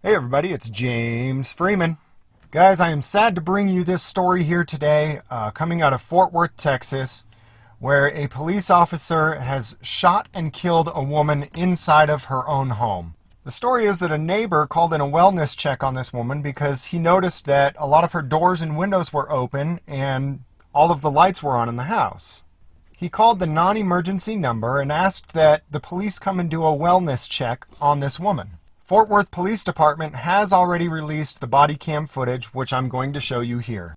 Hey everybody, it's James Freeman. Guys, I am sad to bring you this story here today, coming out of Fort Worth, Texas, where a police officer has shot and killed a woman inside of her own home. The story is that a neighbor called in a wellness check on this woman because he noticed that a lot of her doors and windows were open and all of the lights were on in the house. He called the non-emergency number and asked that the police come and do a wellness check on this woman. Fort Worth Police Department has already released the body cam footage, which I'm going to show you here.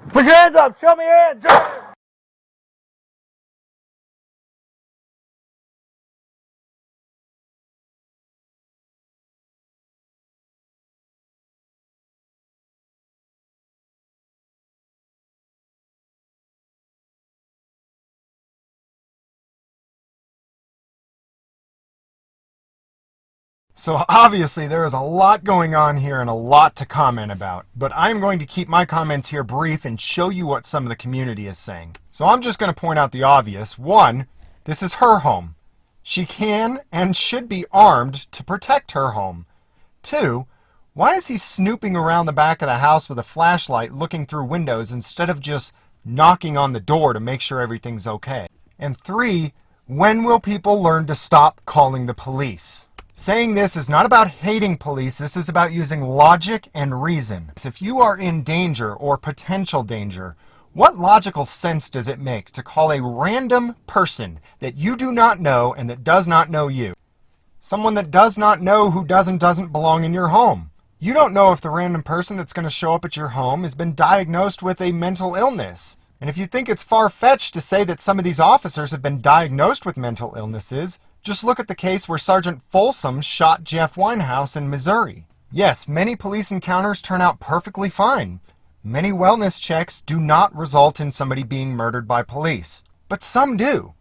Put your hands up! Show me your hands! So obviously there is a lot going on here and a lot to comment about, but I'm going to keep my comments here brief and show you what some of the community is saying. So I'm just going to point out the obvious. One, this is her home. She can and should be armed to protect her home. Two, why is he snooping around the back of the house with a flashlight looking through windows instead of just knocking on the door to make sure everything's okay? And three, when will people learn to stop calling the police? Saying this is not about hating police, this is about using logic and reason. If you are in danger or potential danger, what logical sense does it make to call a random person that you do not know and that does not know you? Someone that does not know who doesn't belong in your home. You don't know if the random person that's going to show up at your home has been diagnosed with a mental illness. And if you think it's far-fetched to say that some of these officers have been diagnosed with mental illnesses, just look at the case where Sergeant Folsom shot Jeff Winehouse in Missouri. Yes, many police encounters turn out perfectly fine. Many wellness checks do not result in somebody being murdered by police. But some do.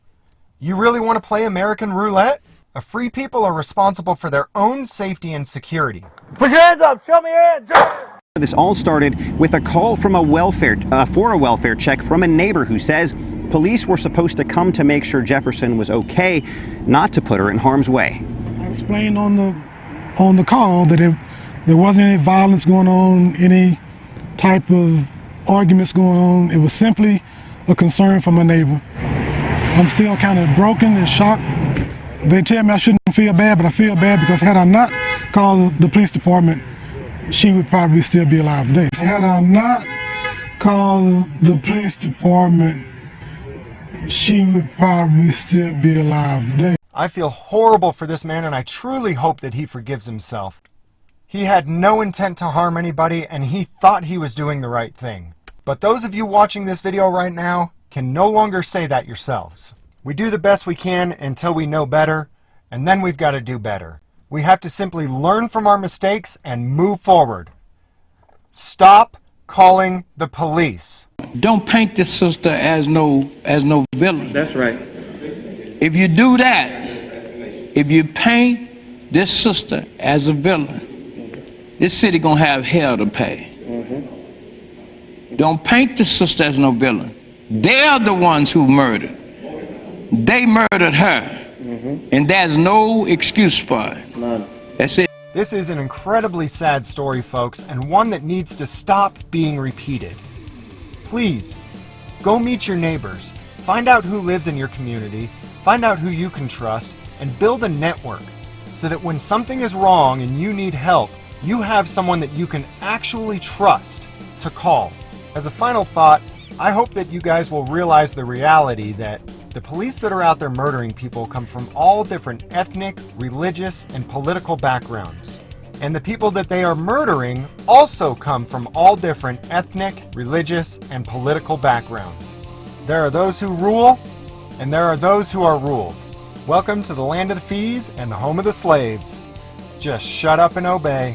You really want to play American roulette? A free people are responsible for their own safety and security. Put your hands up! Show me your hands! This all started with a call from a welfare check from a neighbor who says police were supposed to come to make sure Jefferson was okay, not to put her in harm's way. I explained on the call that there wasn't any violence going on, any type of arguments going on. It was simply a concern for my neighbor. I'm still kind of broken and shocked. They tell me I shouldn't feel bad, but I feel bad because had I not called the police department, she would probably still be alive today. Had I not called the police department, she would probably still be alive today. I feel horrible for this man, and I truly hope that he forgives himself. He had no intent to harm anybody, and he thought he was doing the right thing. But those of you watching this video right now can no longer say that yourselves. We do the best we can until we know better, and then we've got to do better. We have to simply learn from our mistakes and move forward. Stop calling the police. Don't paint this sister as no villain. That's right. If you do that, If you paint this sister as a villain, this city gonna have hell to pay. Don't paint the sister as no villain. They're the ones who murdered. They murdered her. And there's no excuse for it. None. That's it. This is an incredibly sad story, folks, and one that needs to stop being repeated. Please, go meet your neighbors. Find out who lives in your community, find out who you can trust, and build a network so that when something is wrong and you need help, you have someone that you can actually trust to call. As a final thought, I hope that you guys will realize the reality that the police that are out there murdering people come from all different ethnic, religious, and political backgrounds. And the people that they are murdering also come from all different ethnic, religious, and political backgrounds. There are those who rule, and there are those who are ruled. Welcome to the land of the fees and the home of the slaves. Just shut up and obey.